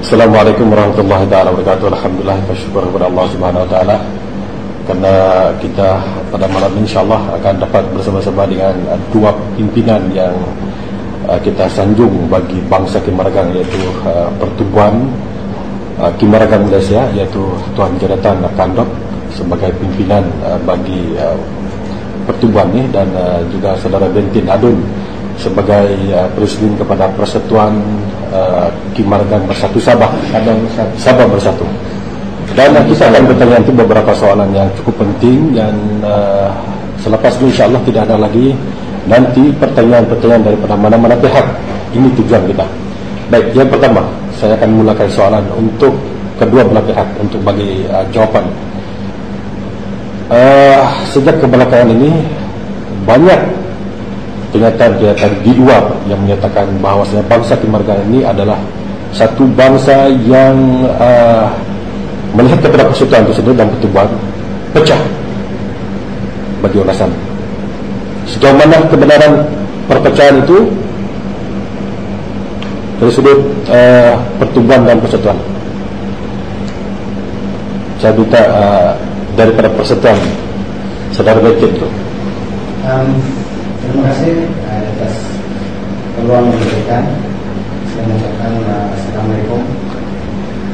Assalamualaikum warahmatullahi taala wabarakatuh. Alhamdulillah, bersyukur kepada Allah Subhanahu wa taala karena kita pada malam ini insyaallah akan dapat bersama-sama dengan dua pimpinan yang kita sanjung bagi bangsa Kimaragang, yaitu Pertubuhan Kimaragang Malaysia, yaitu Tuan Jonathan Kandok sebagai pimpinan bagi pertubuhan ini, dan juga saudara Bentin Adun sebagai presiden kepada Persatuan Kimaragang Bersatu Sabah dan Sabah Bersatu. Dan kita akan bertanya nanti beberapa soalan yang cukup penting, dan selepas ini insyaAllah tidak ada lagi nanti pertanyaan-pertanyaan daripada mana-mana pihak. Ini tujuan kita. Baik, yang pertama saya akan mulakan soalan untuk kedua belah pihak untuk bagi jawapan. Sejak kebelakangan ini banyak pernyataan-pernyataan di luar yang menyatakan bahawasanya bangsa Kimaragang ini adalah satu bangsa yang melihat kepada persatuan itu sendiri dan pertubuhan pecah bagi orang sana. Sejauh mana kebenaran perpecahan itu dari sudut pertubuhan dan persatuan? Saya minta daripada persatuan, saudara Bentin itu. Terima kasih atas peluang yang diberikan. Saya mengucapkan Assalamualaikum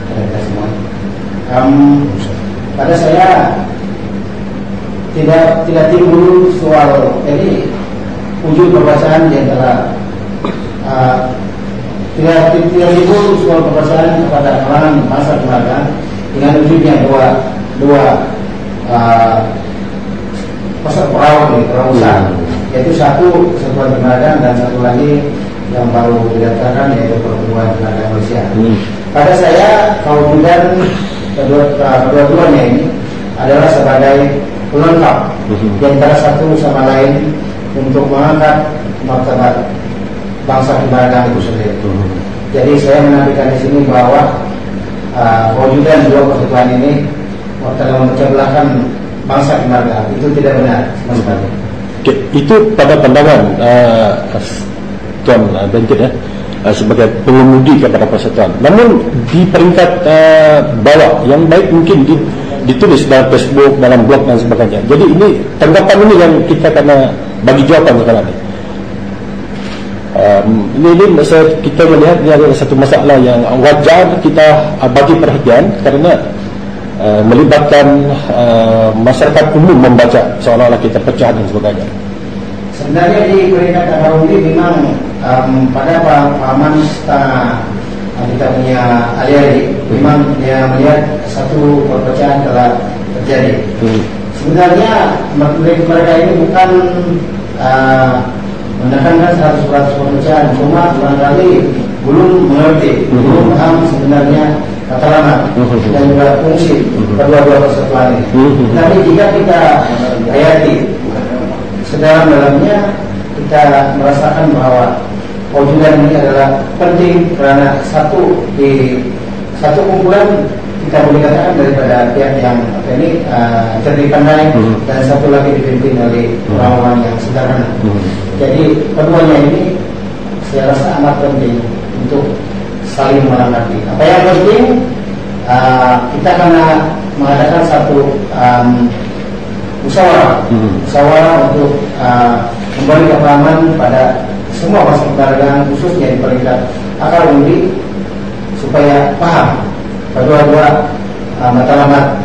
kepada kita semua. Pada saya tidak timbul soal, jadi wujud perbedaan di antara tidak timbul soal perbedaan kepada kalangan bangsa Kimaragang dengan wujudnya dua pasar perahu usaha, yaitu satu Persatuan Kimaragang dan satu lagi yang baru didaftarkan, yaitu Pertubuhan Kimaragang Malaysia. Pada saya kewujudan kedua-duanya ini adalah sebagai pelengkap di antara satu sama lain untuk mengangkat martabat bangsa Kimaragang itu sendiri. Jadi saya menampilkan di sini bahwa kewujudan dua persatuan ini telah memecah belahkan bangsa Kimaragang. Itu tidak benar sama sekali. Okay, itu pada pandangan Tuan Bentin sebagai pengemudi kepada persatuan. Namun di peringkat bawah yang baik mungkin ditulis dalam Facebook, dalam blog dan sebagainya. Jadi ini tanggapan ini yang kita kena bagi jawapan sekarang ini. Ini kita melihat ini adalah satu masalah yang wajar kita bagi perhatian karena melibatkan masyarakat umum membaca seolah-olah kita pecah dan sebagainya. Sebenarnya di peringkat tahun ini memang pada pahaman kita punya ahli-ahli memang dia melihat satu perpecahan telah terjadi. Sebenarnya mereka ini bukan menekankan 100% perpecahan, cuma barangkali belum mengerti, belum paham sebenarnya matlamat dan juga fungsi kedua-dua persatuan ini. Tapi jika kita hayati sedalam-dalamnya, kita merasakan bahwa kewujudan ini adalah penting karena satu kumpulan kita boleh katakan daripada pihak yang ini cerdik pandai, dan satu lagi dipimpin oleh orang-orang yang sederhana. Jadi keduanya ini saya rasa amat penting untuk saling melengkapi. Apa yang penting kita kena mengadakan satu musyawarah untuk memberi kepahaman pada semua bangsa Kimaragang, khususnya di peringkat akar undi, supaya paham kedua-dua matlamat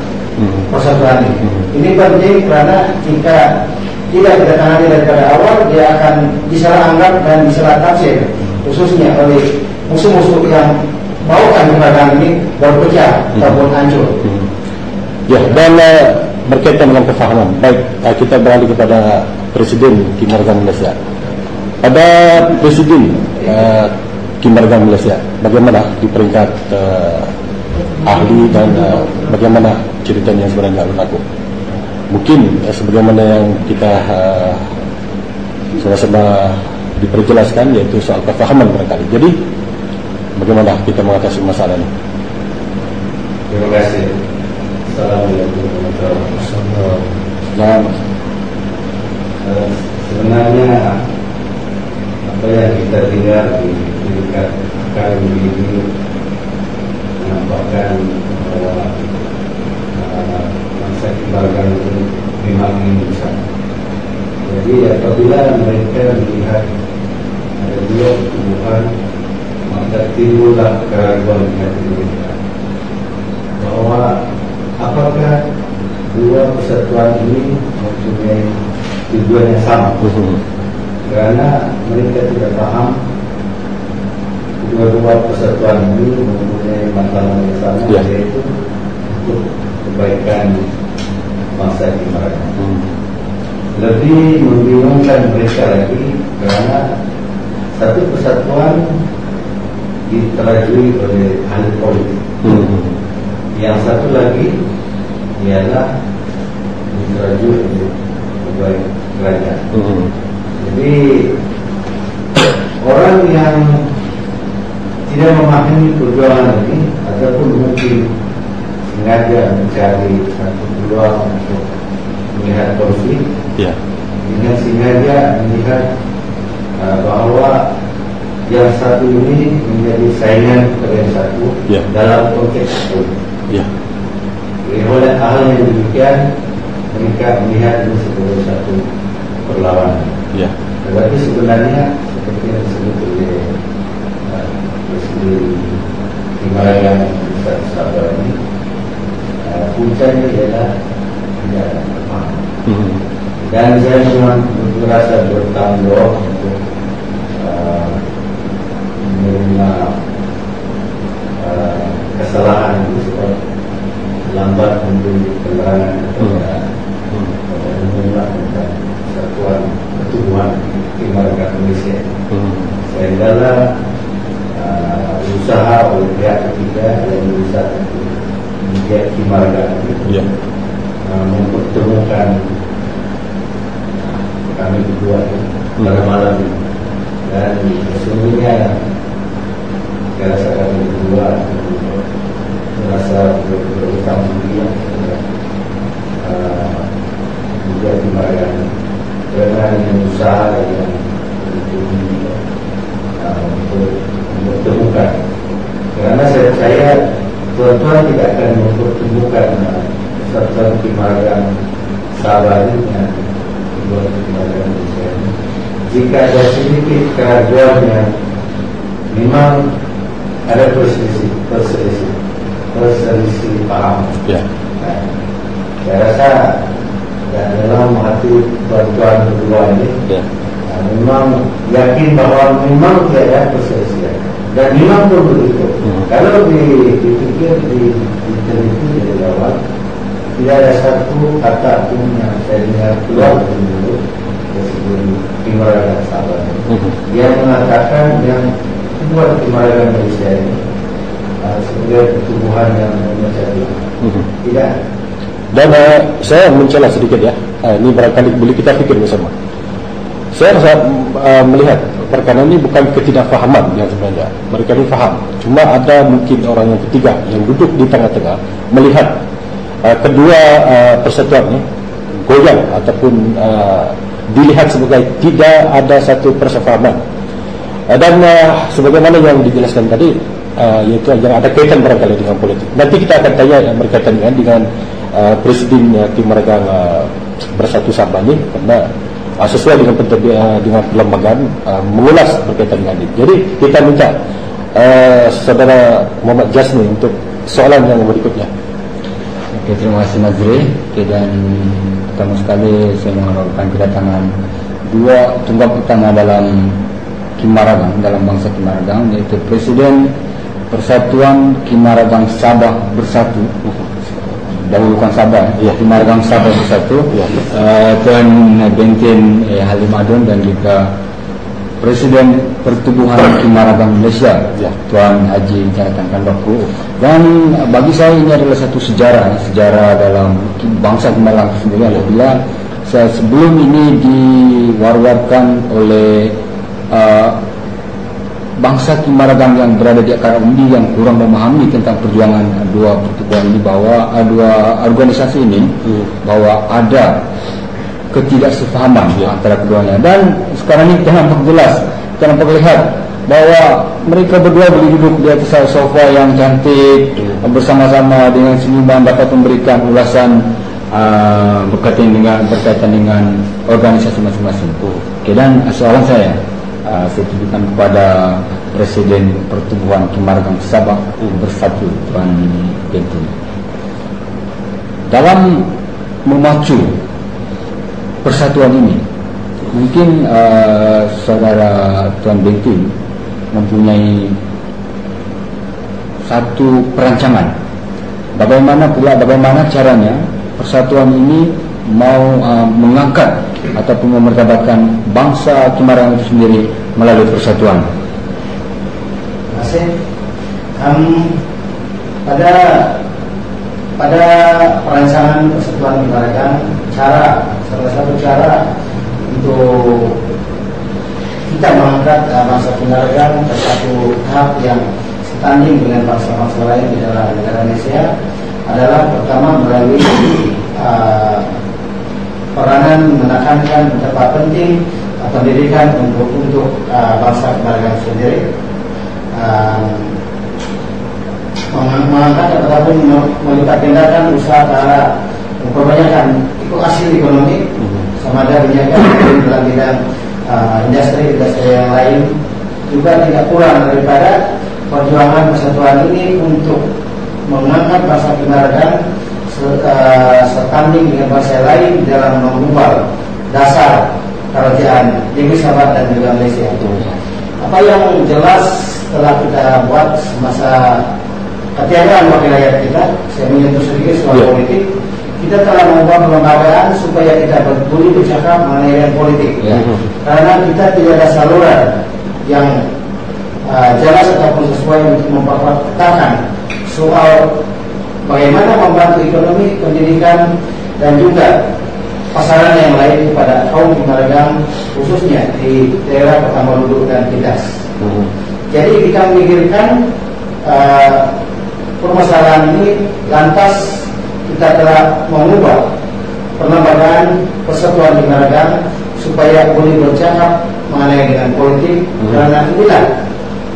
persatuan ini. Ini penting karena jika tidak kita tangani daripada awal, dia akan disalah anggap dan disalah tafsir, khususnya oleh musuh-musuh yang maukan Kimaragang ini berpecah ataupun hancur. Ya, dan berkaitan dengan kefahaman. Baik, kita beralih kepada Presiden Kimaragang Malaysia. Pada Presiden Kimaragang Malaysia, bagaimana di peringkat ahli dan bagaimana ceritanya sebenarnya berlaku? Mungkin sebagaimana yang kita sama-sama diperjelaskan, yaitu soal kefahaman barangkali. Jadi bagaimana kita mengatasi masalah ini? Terima kasih. Assalamualaikum warahmatullahi wabarakatuh. Sebenarnya apa yang kita dengar di tingkat akar ini mengatakan bahwa bangsa Kimaragang itu memang ingin besar. Jadi apabila mereka melihat ada dua pertumbuhan, maka timbullah keraguan di hati mereka bahwa apakah dua persatuan ini mempunyai tujuan yang sama. Karena mereka tidak paham kedua-dua persatuan ini mempunyai matlamat yang sama, yaitu untuk kebaikan bangsa Kimaragang. Lebih membingungkan mereka lagi karena satu persatuan diterajui oleh ahli politik, yang satu lagi ialah diterajui oleh pegawai kerajaan. Jadi orang yang tidak memahami perjuangan ini ataupun mungkin sengaja mencari satu peluang untuk melihat konflik, dengan sengaja melihat bahwa yang satu ini menjadi saingan kepada yang satu dalam konteks politik. Oleh hal yang demikian, mereka melihat ini sebagai satu perlawanan. Tetapi sebenarnya seperti yang disebut oleh Presiden Kimaragang Sabah ini, puncaknya ialah tidak ada pemahaman. Dan saya memang merasa bertanggung jawab untuk menerima kesalahan itu sebab lambat memberi keterangan kepada umumnya tentang persatuan pertumbuhan Kimaragang Malaysia. Sehingga usaha oleh pihak ketiga yang berusaha untuk membuat Kimaragang mempertemukan kami berdua pada malam ini. Dan sesungguhnya saya rasa kami berdua merasa berutang budi juga Kimaragang dengan usaha yang untuk mempertemukan. Karena saya tuan-tuan tidak akan mempertemukan persatuan Kimaragang Sabah ini dengan kedua Kimaragang Malaysia ini jika ada sedikit keraguan yang memang ada perselisih paham. Saya rasa dalam hati tuan-tuan berdua ini memang yakin bahwa memang tidak ada perselisihan dan memang pun begitu. Kalau dipikir diteliti dari awal, tidak ada satu kata pun yang saya dengar keluar dari mulut Presiden Kimaragang Sabah yang mengatakan yang membuat Kimaragang Malaysia ini sebagai pertumbuhan yang memecah belah. Tidak. Dan saya mencela sedikit ya. Ini barangkali boleh kita pikir bersama. Saya rasa melihat perkara ini bukan ketidakfahaman yang sebenarnya. Mereka ini faham. Cuma ada mungkin orang yang ketiga yang duduk di tengah-tengah melihat kedua persatuan ini goyang ataupun dilihat sebagai tidak ada satu persefahaman. Dan sebagaimana yang dijelaskan tadi, yaitu yang ada kaitan barangkali dengan politik. Nanti kita akan tanya yang berkaitan dengan Presiden Kimaragang Bersatu Sabah ini, karena sesuai dengan perlembagaan mengulas berkaitan dengan ini. Jadi kita minta Saudara Muhammad Jasni untuk soalan yang berikutnya. Oke, terima kasih Nazri. Dan pertama sekali saya mengharapkan kedatangan dua tunggak utama dalam Kimaragang, dalam bangsa Kimaragang, yaitu Presiden Persatuan Kimaragang Sabah Bersatu, dahulukan Sabah, Kimaragang Sabah Bersatu, Tuan Bentin Halim Adon, dan juga Presiden Pertubuhan Kimaragang Malaysia, Tuan Haji Jonathan Kandoku. Dan bagi saya ini adalah satu sejarah dalam bangsa Kimaragang sendiri. Apabila sebelum ini diwar-warkan oleh bangsa Kimaragang yang berada di akar undi yang kurang memahami tentang perjuangan dua pertubuhan ini, bahwa dua organisasi ini, bahwa ada ketidaksepahaman antara keduanya. Dan sekarang ini kita nampak jelas, kita nampak lihat bahwa mereka berdua boleh duduk di atas sofa yang cantik bersama-sama dengan senyuman, dapat memberikan ulasan berkaitan dengan organisasi masing-masing. Oke, dan soalan saya tujukan kepada Presiden Pertubuhan Kimaragang Sabah Bersatu, Tuan Benti. Dalam memacu persatuan ini, mungkin saudara Tuan Benti mempunyai satu perancangan bagaimana caranya persatuan ini mau mengangkat ataupun memertabatkan bangsa Kimaragang itu sendiri melalui persatuan. Terima kasih. Pada perancangan persatuan Kimaragang, salah satu cara untuk kita mengangkat bangsa Kimaragang ke satu tahap yang setanding dengan bangsa-bangsa lain di dalam negara Indonesia adalah pertama melalui peranan menekankan betapa penting pendidikan untuk bangsa Kimaragang sendiri, mengangkat ataupun melipat gandakan usaha para memperbanyakkan hasil ekonomi sama ada menjaga dalam bidang industri yang lain, juga tidak kurang daripada perjuangan persatuan ini untuk mengangkat bangsa Kimaragang setanding dengan bangsa lain dalam mengubah dasar kerajaan Negeri Sabah dan juga Malaysia. Apa yang jelas telah kita buat semasa ketiadaan wakil rakyat kita, saya menyentuh sedikit soal politik. Kita telah membuat pelembagaan supaya kita boleh bercakap mengenai politik, karena kita tidak ada saluran yang jelas ataupun sesuai untuk memperkatakan soal bagaimana membantu ekonomi, pendidikan, dan juga pasaran yang lain kepada kaum Kimaragang, khususnya di daerah Petamburan dan Pindas. Jadi kita memikirkan permasalahan ini, lantas kita telah mengubah perlembagaan persatuan Kimaragang supaya boleh bercakap mengenai dengan politik, karena inilah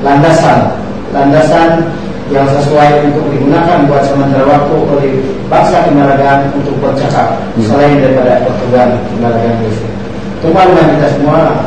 landasan yang sesuai untuk digunakan buat sementara waktu oleh bangsa Kimaragang untuk bercakap selain daripada Pertubuhan Kimaragang Indonesia. Teman-teman kita semua,